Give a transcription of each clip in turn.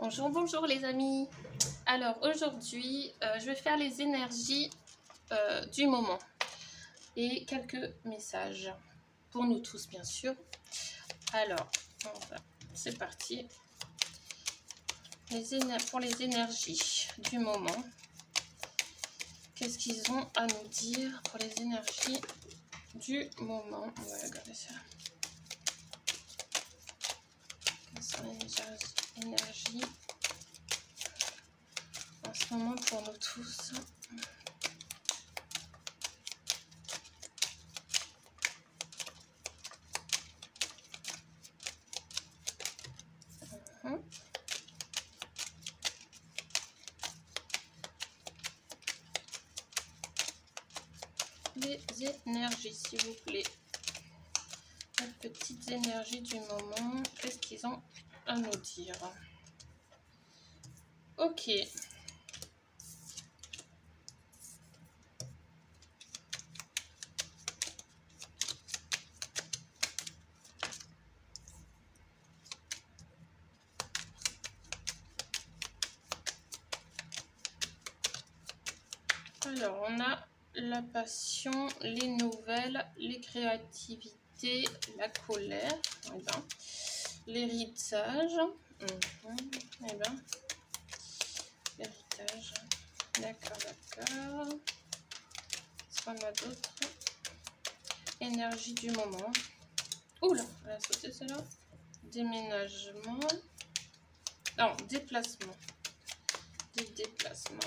Bonjour, bonjour les amis. Alors aujourd'hui, je vais faire les énergies du moment et quelques messages pour nous tous bien sûr. Alors, c'est parti. Pour les énergies du moment, qu'est-ce qu'ils ont à nous dire pour les énergies du moment? On va regarder ça. Quelles sont les énergies en ce moment pour nous tous? Les énergies, s'il vous plaît. Les petites énergies du moment, qu'est-ce qu'ils ont à nous dire? Ok. Alors, on a la passion, les nouvelles, les créativités, la colère, l'héritage, l'héritage, d'accord, ce qu'on a d'autre, énergie du moment, oula, elle a sauté celle-là, déménagement, non, déplacement, des déplacements.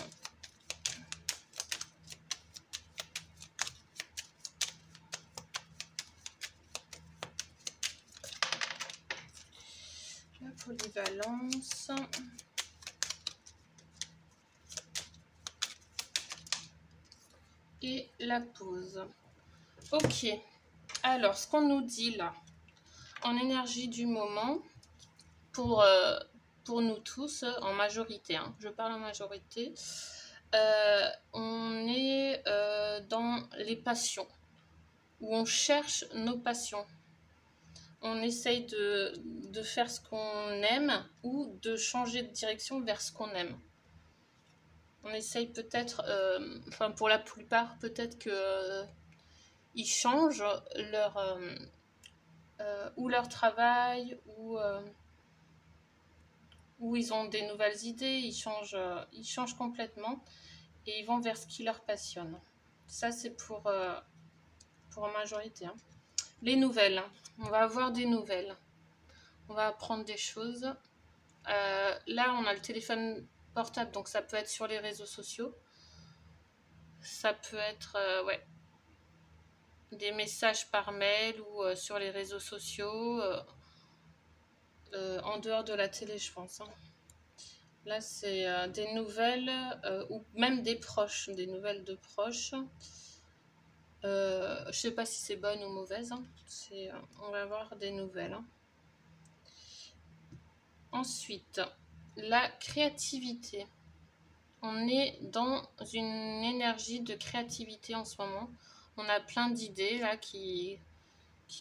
La polyvalence. Et la pause. Ok. Alors, ce qu'on nous dit là, en énergie du moment, pour nous tous, en majorité, hein, je parle en majorité, on est dans les passions, où on cherche nos passions. On essaye de faire ce qu'on aime ou de changer de direction vers ce qu'on aime. On essaye peut-être, enfin pour la plupart, peut-être que ils changent leur travail ou ils ont des nouvelles idées, ils changent complètement et ils vont vers ce qui leur passionne. Ça c'est pour en majorité. Hein. Les nouvelles, on va avoir des nouvelles. On va apprendre des choses. Là, on a le téléphone portable, donc ça peut être sur les réseaux sociaux. Ça peut être des messages par mail ou sur les réseaux sociaux, en dehors de la télé, je pense. Hein. Là, c'est des nouvelles ou même des proches, des nouvelles de proches. Je sais pas si c'est bonne ou mauvaise. Hein. On va avoir des nouvelles. Hein. Ensuite, la créativité. On est dans une énergie de créativité en ce moment. On a plein d'idées là qui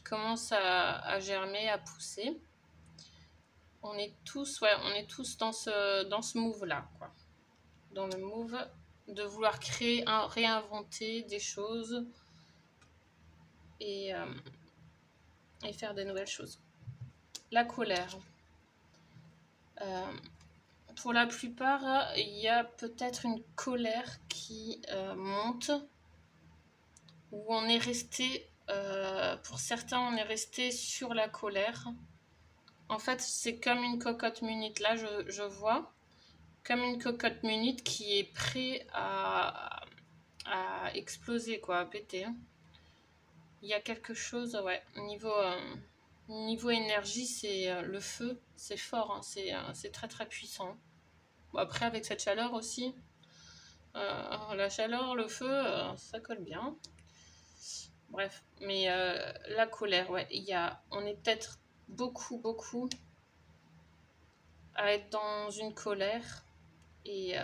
commencent à germer, à pousser. On est tous dans ce move là, quoi. Dans le move de vouloir créer, réinventer des choses et faire des nouvelles choses. La colère. Pour la plupart, il y a peut-être une colère qui monte, où on est resté, pour certains, on est resté sur la colère. En fait, c'est comme une cocotte minute, là, je vois, comme une cocotte minute qui est prêt à exploser, quoi, à péter. Hein. Il y a quelque chose, niveau énergie, c'est le feu, c'est fort, hein, c'est très très puissant. Bon, après, avec cette chaleur aussi, la chaleur, le feu, ça colle bien. Bref, mais la colère, ouais, on est peut-être beaucoup à être dans une colère et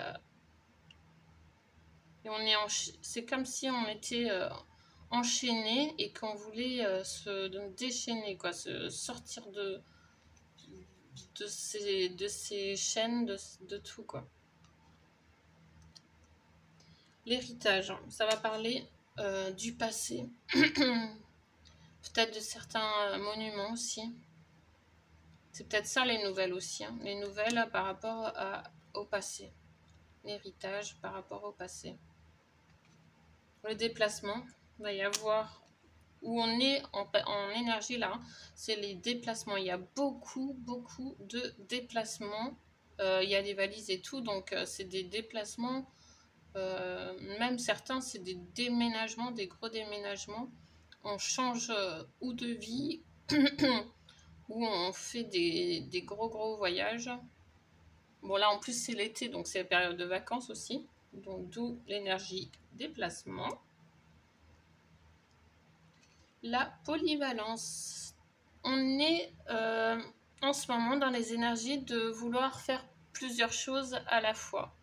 c'est comme si on était enchaîné et qu'on voulait se déchaîner, quoi, se sortir de de ces chaînes, de tout, quoi. L'héritage, ça va parler du passé. Peut-être de certains monuments aussi. C'est peut-être ça les nouvelles aussi. Hein. Les nouvelles par rapport au passé. L'héritage par rapport au passé. Le déplacement, il va y avoir où on est en énergie là, c'est les déplacements. Il y a beaucoup de déplacements. Il y a des valises et tout, donc c'est des déplacements. Même certains, c'est des déménagements, des gros déménagements. On change ou de vie, ou on fait des gros voyages. Bon, là, en plus, c'est l'été, donc c'est la période de vacances aussi. Donc, d'où l'énergie déplacement. La polyvalence. On est en ce moment dans les énergies de vouloir faire plusieurs choses à la fois.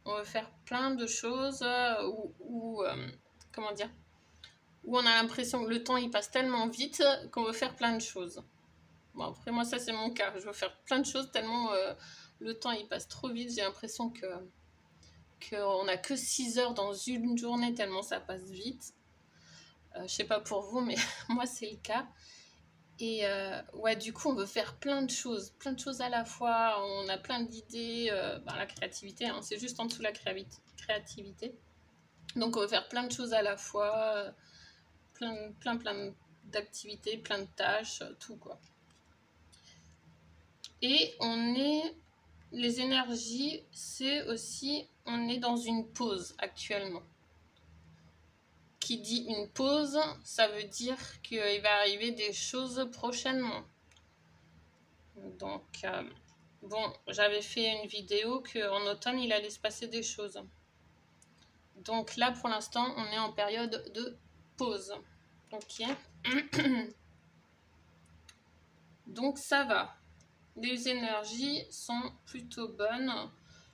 On veut faire plein de choses comment dire, où on a l'impression que le temps il passe tellement vite qu'on veut faire plein de choses. Bon, après moi ça c'est mon cas, je veux faire plein de choses tellement le temps il passe trop vite, j'ai l'impression qu'on n'a que 6 heures dans une journée tellement ça passe vite. Je sais pas pour vous, mais moi c'est le cas. Et ouais, du coup, on veut faire plein de choses à la fois. On a plein d'idées. La créativité, hein, c'est juste en dessous de la créativité. Donc, on veut faire plein de choses à la fois, plein d'activités, plein de tâches, tout quoi. Et les énergies, c'est aussi, on est dans une pause actuellement. Qui dit une pause, ça veut dire qu'il va arriver des choses prochainement. Donc, bon, j'avais fait une vidéo qu'en automne, il allait se passer des choses. Donc là, pour l'instant, on est en période de pause. Ok. Donc, ça va. Les énergies sont plutôt bonnes.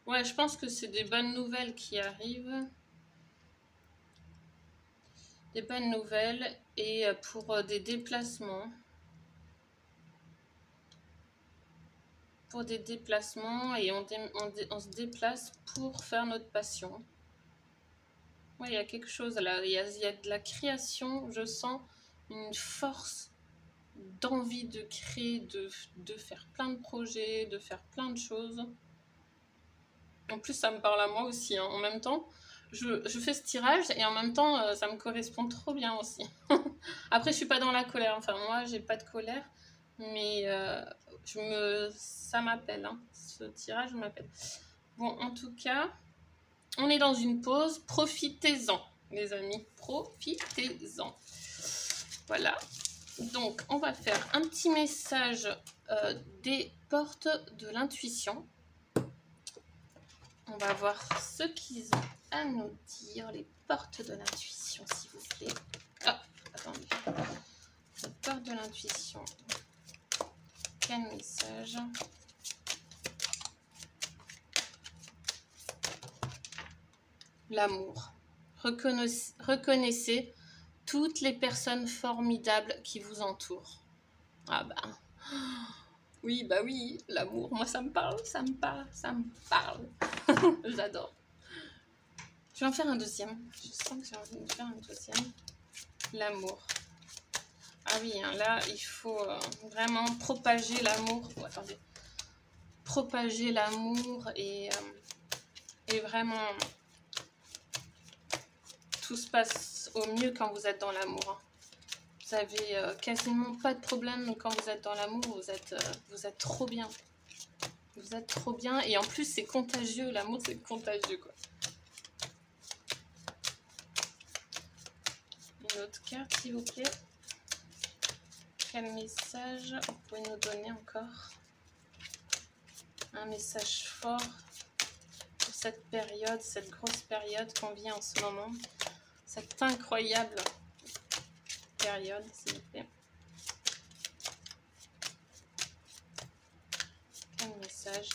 Ouais, je pense que c'est des bonnes nouvelles qui arrivent. Des bonnes nouvelles et pour des déplacements. Pour des déplacements et on se déplace pour faire notre passion. Ouais, il y a quelque chose là, il y a de la création, je sens une force d'envie de créer, de faire plein de projets, de faire plein de choses. En plus, ça me parle à moi aussi, hein. En même temps, je fais ce tirage et en même temps, ça me correspond trop bien aussi. Après, je suis pas dans la colère, enfin moi, j'ai pas de colère, mais ça m'appelle, hein. Ce tirage m'appelle. Bon, en tout cas, on est dans une pause, profitez-en, les amis, profitez-en. Voilà, donc on va faire un petit message des portes de l'intuition. On va voir ce qu'ils ont à nous dire, les portes de l'intuition, s'il vous plaît. Ah, attendez. Les portes de l'intuition. Quel message? L'amour. Reconnaissez toutes les personnes formidables qui vous entourent. Ah bah... Oui, bah oui, l'amour, moi ça me parle. J'adore. Je vais en faire un deuxième. Je sens que j'ai envie de faire un deuxième. L'amour. Ah oui, hein, là, il faut vraiment propager l'amour. Oh, attendez. Propager l'amour et vraiment... Tout se passe au mieux quand vous êtes dans l'amour. Hein. Vous avez quasiment pas de problème quand vous êtes dans l'amour. Vous êtes trop bien. Vous êtes trop bien. Et en plus, c'est contagieux. L'amour, c'est contagieux, quoi. Une autre carte, s'il vous plaît. Quel message vous pouvez nous donner encore? Un message fort pour cette période, cette grosse période qu'on vit en ce moment. Cette incroyable période, s'il vous plaît. Quel message?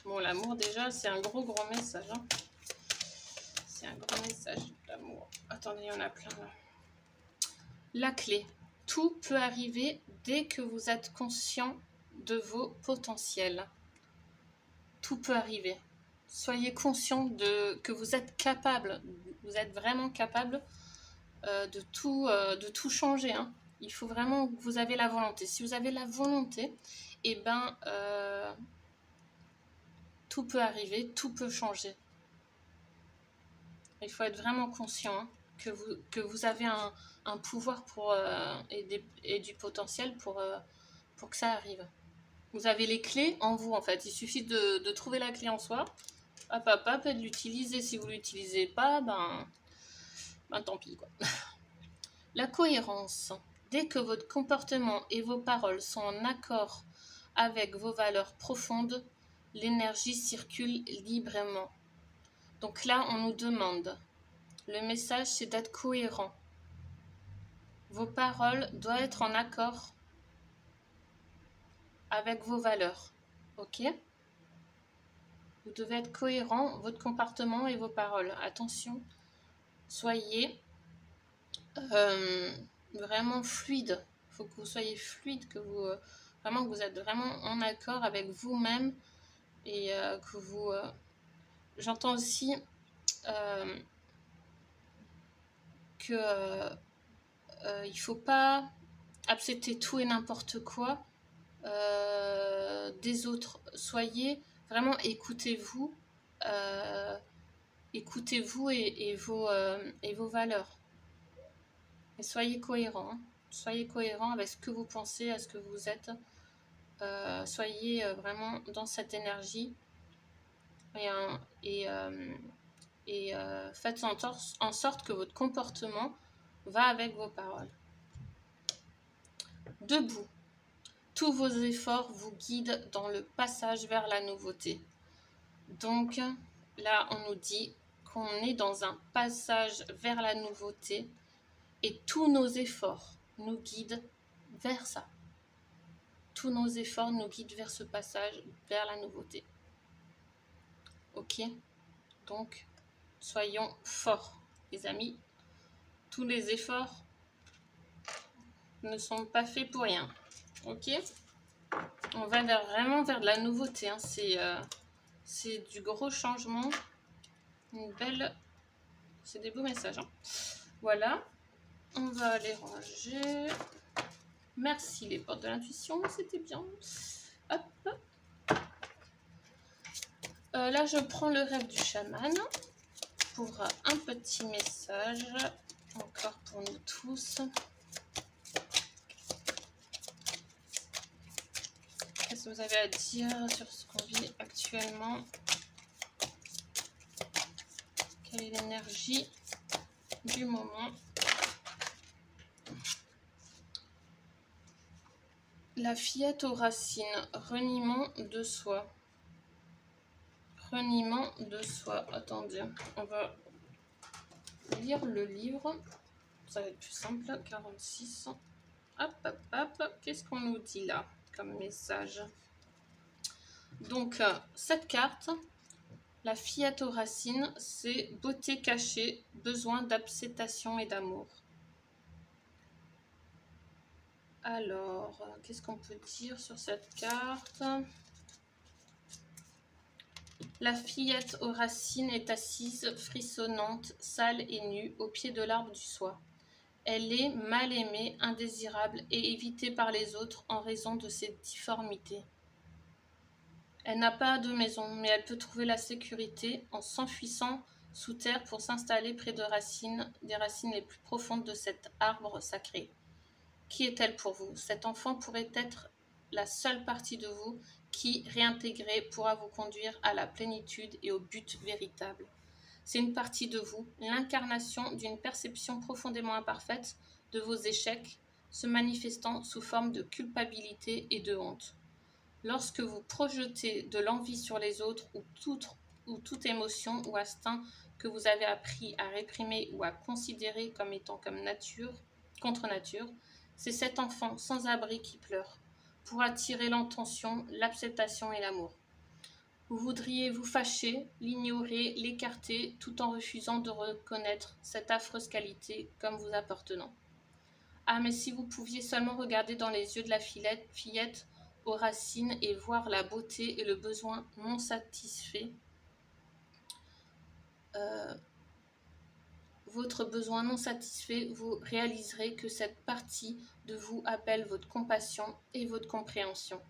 Bon, l'amour, déjà, c'est un gros message. Hein. C'est un gros message, l'amour. Attendez, il y en a plein, là. La clé. Tout peut arriver dès que vous êtes conscient de vos potentiels. Tout peut arriver. Soyez conscient que vous êtes capable, vous êtes vraiment capable de tout changer. Hein. Il faut vraiment que vous avez la volonté. Si vous avez la volonté, eh ben, tout peut arriver, tout peut changer. Il faut être vraiment conscient hein, que vous avez un pouvoir et du potentiel pour que ça arrive. Vous avez les clés en vous, en fait. Il suffit de trouver la clé en soi, hop, et de l'utiliser. Si vous ne l'utilisez pas, ben tant pis, quoi. La cohérence. Dès que votre comportement et vos paroles sont en accord avec vos valeurs profondes, l'énergie circule librement. Donc là, on nous demande, le message, c'est d'être cohérent. Vos paroles doivent être en accord avec vos valeurs. Ok ? Vous devez être cohérent, votre comportement et vos paroles. Attention, soyez vraiment fluide. Il faut que vous soyez fluide, que vous êtes vraiment en accord avec vous-même et que vous... J'entends aussi que il ne faut pas accepter tout et n'importe quoi des autres. Soyez vraiment, écoutez-vous et vos valeurs. Et soyez cohérents. Hein. Soyez cohérents avec ce que vous pensez, à ce que vous êtes. Soyez vraiment dans cette énergie et faites en sorte que votre comportement va avec vos paroles. Debout. Tous vos efforts vous guident dans le passage vers la nouveauté. Donc là, on nous dit qu'on est dans un passage vers la nouveauté et tous nos efforts nous guident vers ça. Tous nos efforts nous guident vers ce passage vers la nouveauté. Ok ? Donc, soyons forts, les amis. Tous les efforts ne sont pas faits pour rien. Ok ? On va vraiment vers de la nouveauté. Hein. C'est du gros changement. C'est des beaux messages. Hein. Voilà. On va les ranger. Merci les portes de l'intuition. C'était bien. Hop. Là, je prends le rêve du chaman pour un petit message. Encore pour nous tous. Qu'est-ce que vous avez à dire sur ce qu'on vit actuellement? Quelle est l'énergie du moment? La fillette aux racines, reniement de soi. Reniement de soi. Attendez, on va lire le livre. Ça va être plus simple. 46. Hop. Qu'est-ce qu'on nous dit là comme message? Donc, cette carte, la fillette aux racines, c'est beauté cachée, besoin d'acceptation et d'amour. Alors, qu'est-ce qu'on peut dire sur cette carte? La fillette aux racines est assise, frissonnante, sale et nue, au pied de l'arbre du soi. Elle est mal aimée, indésirable et évitée par les autres en raison de ses difformités. Elle n'a pas de maison, mais elle peut trouver la sécurité en s'enfuissant sous terre pour s'installer près des racines les plus profondes de cet arbre sacré. Qui est-elle pour vous? Cet enfant pourrait être la seule partie de vous qui, réintégrée, pourra vous conduire à la plénitude et au but véritable. C'est une partie de vous, l'incarnation d'une perception profondément imparfaite de vos échecs, se manifestant sous forme de culpabilité et de honte. Lorsque vous projetez de l'envie sur les autres ou toute émotion ou instinct que vous avez appris à réprimer ou à considérer comme étant contre nature, c'est cet enfant sans abri qui pleure, pour attirer l'intention, l'acceptation et l'amour. Vous voudriez vous fâcher, l'ignorer, l'écarter, tout en refusant de reconnaître cette affreuse qualité comme vous appartenant. Ah, mais si vous pouviez seulement regarder dans les yeux de la fillette aux racines et voir la beauté et le besoin non satisfait, votre besoin non satisfait, vous réaliserez que cette partie de vous appelle votre compassion et votre compréhension.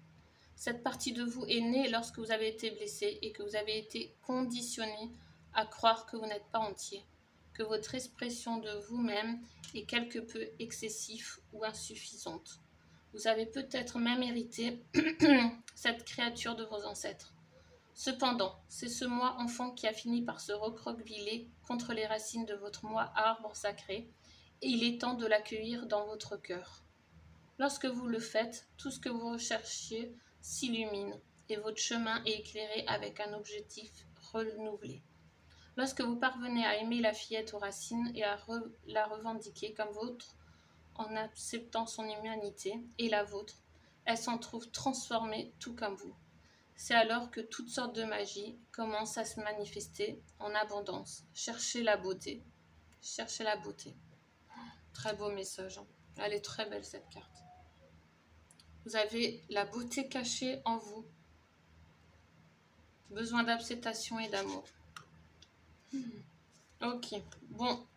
Cette partie de vous est née lorsque vous avez été blessé et que vous avez été conditionné à croire que vous n'êtes pas entier, que votre expression de vous-même est quelque peu excessive ou insuffisante. Vous avez peut-être même hérité cette créature de vos ancêtres. Cependant, c'est ce moi enfant qui a fini par se recroqueviller contre les racines de votre moi arbre sacré, et il est temps de l'accueillir dans votre cœur. Lorsque vous le faites, tout ce que vous recherchiez s'illumine et votre chemin est éclairé avec un objectif renouvelé. Lorsque vous parvenez à aimer la fillette aux racines et à la revendiquer comme vôtre en acceptant son humanité et la vôtre, elle s'en trouve transformée tout comme vous. C'est alors que toutes sortes de magies commencent à se manifester en abondance. Cherchez la beauté. Cherchez la beauté. Très beau message. Elle est très belle cette carte. Vous avez la beauté cachée en vous. Besoin d'acceptation et d'amour. Ok. Bon.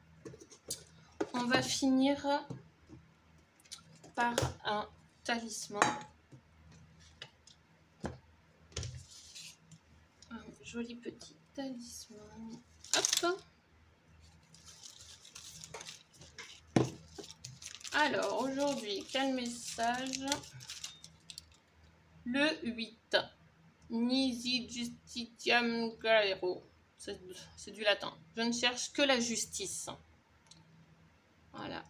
On va finir par un talisman. Un joli petit talisman. Hop. Alors, aujourd'hui, quel message? Le 8. Nisi justitiam claro. C'est du latin. Je ne cherche que la justice. Voilà.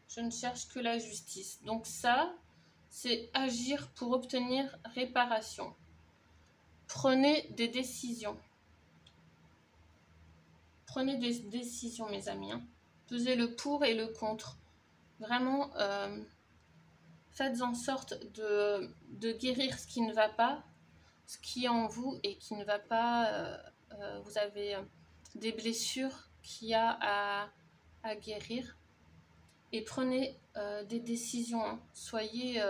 Je ne cherche que la justice. Donc ça, c'est agir pour obtenir réparation. Prenez des décisions. Prenez des décisions, mes amis. Hein. Pesez le pour et le contre. Vraiment, faites en sorte de guérir ce qui ne va pas, ce qui est en vous et qui ne va pas. Vous avez des blessures qu'il y a à guérir. Et prenez des décisions. Hein. Soyez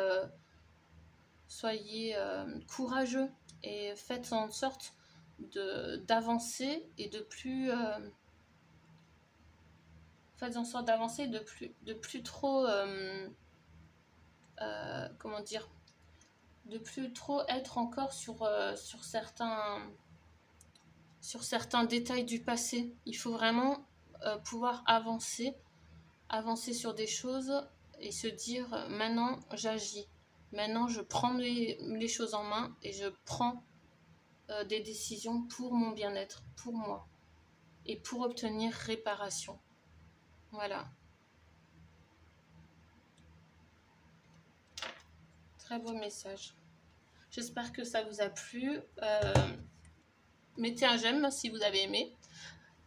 courageux et faites en sorte d'avancer et de plus faites en sorte d'avancer de plus trop comment dire, de plus trop être encore sur certains détails du passé. Il faut vraiment pouvoir avancer sur des choses et se dire maintenant j'agis, maintenant je prends les choses en main et je prends des décisions pour mon bien-être, pour moi et pour obtenir réparation. Voilà. Très beau message. J'espère que ça vous a plu. Mettez un j'aime si vous avez aimé.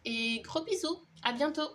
Et gros bisous. À bientôt.